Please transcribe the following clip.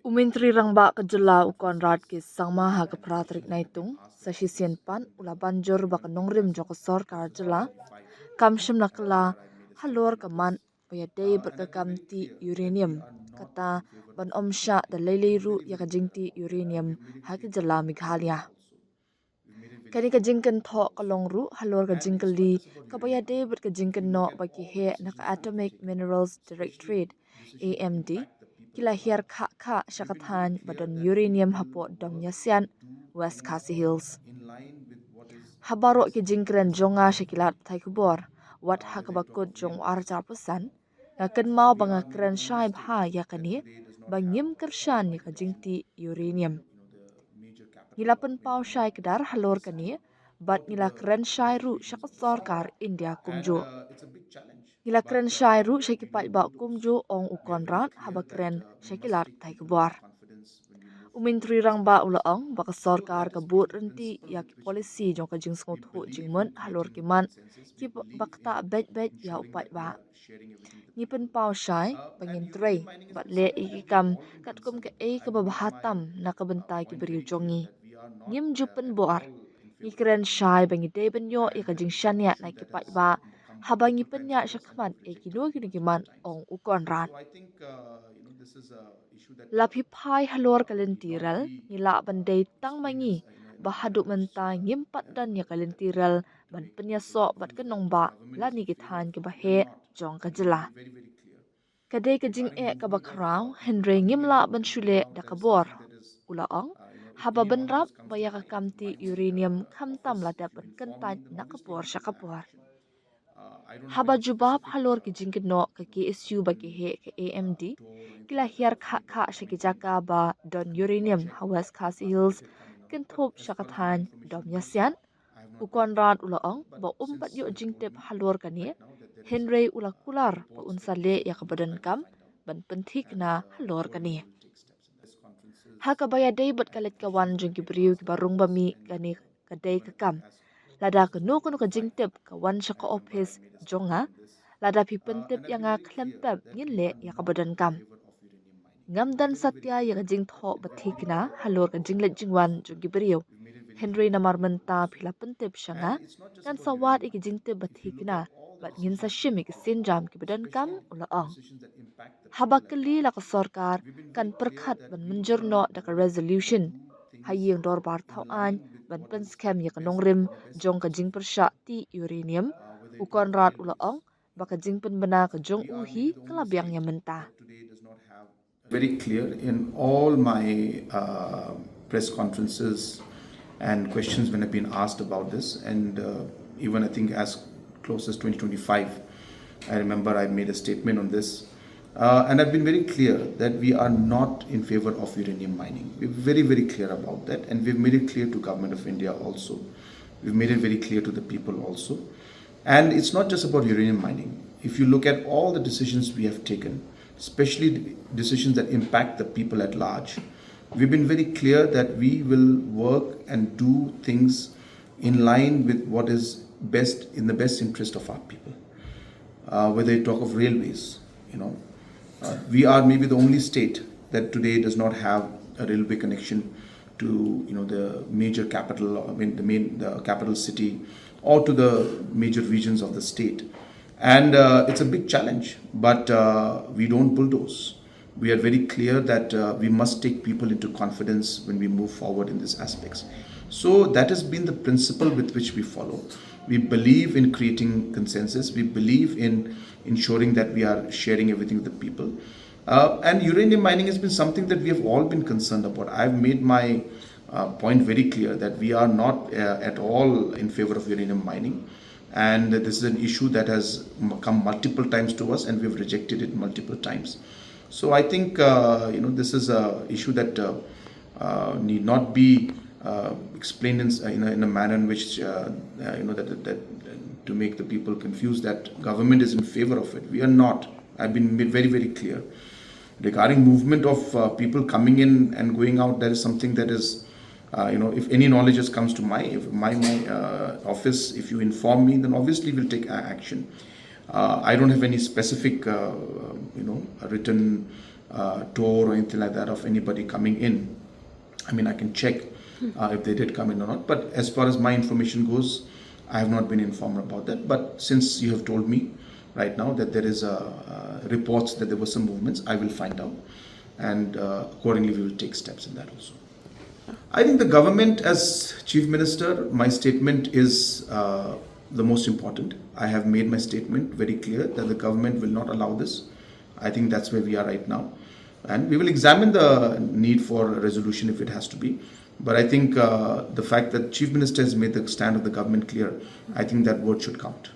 Umintri rangba ka Jylla ukon rat ki sangma ha ka pratrik naitung sa sisien pan ula banjur ba ka nongrim jo ka Sorkar Jylla kamshim nakala halor ka man payadei berkakam ti uranium kata ban omsha da leileiru ya ka jingti uranium ha ka Jylla Meghalaya. Kani ka jingkan tho kalongru halor ka jingkali ka payadei ber ka jingkan no ba ki he naka Atomic Minerals Directorate AMD kila hiar kha syakathan badan uranium hapo Domiasiat West Khasi Hills. Habaro ki jingkren jonga syakilat thai kubor wat hakabakut jong arja pesan ngaken mau banga kren syai bha yakani bangim kershan ya ka jingti uranium. Ngilapan pau syai kedar halor kani bat ngila kren syai ru syakat Sorkar India kumjo. Ngila kren syai ru syakipat ba kumjo ong ukon rat haba kren syakilat thai kubor. Umintri rang ba ulaong baka Sorkar kabut renti ya ki polisi jong ka jing sngot hu jingmun halor ki man ki bakta bet ya upat ba. Ngipen pau syai bangin trei bat le ikikam kat kum ke ka babahatam na kabentai ki beriu jongi. Ngim jupen boar ngikren syai bangi de benyo ya ka jing syanya na ki pat ba haba ngipen nya syakman ki do ki man ong ukon rat. Lapi pai halor kalentiral ngila bandai tang mangi bahaduk mentai ngimpat dan ya kalentiral ban penyaso bat kenong ba lani kithan ke bahe jong ka Jylla. Kadai ka jing ka bakrau Henry ngimla ban shule da kabor ulaong haba benrap baya ka kamti uranium kamtam ladap ban kentaj nakapor syakapor. Haba jubab halor ki jingkeno ke KSU bagi he ke AMD kila hiar kha syaki jaka ba don uranium West Khasi Hills kentop syakathan Domiasiat ukon rat ulaong ba umpat yo jingtep halor kani Henry ula kular ba unsale ya kabadan kam ban pentik na halor kani. Haka baya day bat kalit kawan jong kibriu ki barung bami kani kadai kakam. Lada kenu ka jingtep kawan syaka office jonga lada pi pentip yang klempep ngile ya kabadan kam. Ngam dan satya ya jing tho bathikna halor ka jinglet jingwan jong kibriu. Henry namar menta pila pentip syanga kan sawat iki jingtep bathikna bat ngin sa shimi ki sinjam ki badan kam ulaong. Habakali la ka Sorkar kan perkhat ban menjurno da ka resolution hayeng dor bar thauan ban pen skhem ya kanong rim jong ka jing pyrshah ti uranium ukon rat ulaong baka jing pen bena ka jong uhi kalabyang ya menta. Very clear in all my press conferences and questions when I've been asked about this, and even I think as close as 2025, I remember I made a statement on this. And I've been very clear that we are not in favor of uranium mining. We're very, very clear about that, and we've made it clear to Government of India also. We've made it very clear to the people also. And it's not just about uranium mining. If you look at all the decisions we have taken, especially decisions that impact the people at large, we've been very clear that we will work and do things in line with what is best in the best interest of our people. Whether you talk of railways, we are maybe the only state that today does not have a railway connection to the major capital, the capital city, or to the major regions of the state. And it's a big challenge, but we don't bulldoze. We are very clear that we must take people into confidence when we move forward in these aspects. So that has been the principle with which we follow. We believe in creating consensus. We believe in ensuring that we are sharing everything with the people. And uranium mining has been something that we have all been concerned about. I've made my point very clear that we are not at all in favor of uranium mining. And this is an issue that has come multiple times to us, and we've rejected it multiple times. So I think this is an issue that need not be explained in a manner in which that to make the people confused that government is in favor of it. We are not. I've been made very, very clear. Regarding movement of people coming in and going out, that is something that is, if any knowledge just comes to my office, if you inform me, then obviously we'll take action. I don't have any specific, written tour or anything like that of anybody coming in. I mean, I can check if they did come in or not. But as far as my information goes, I have not been informed about that. But since you have told me right now that there is reports that there were some movements, I will find out, and accordingly we will take steps in that also. I think the government, as Chief Minister, my statement is the most important. I have made my statement very clear that the government will not allow this. I think that's where we are right now. And we will examine the need for a resolution if it has to be. But I think the fact that Chief Minister has made the stand of the government clear, I think that word should count.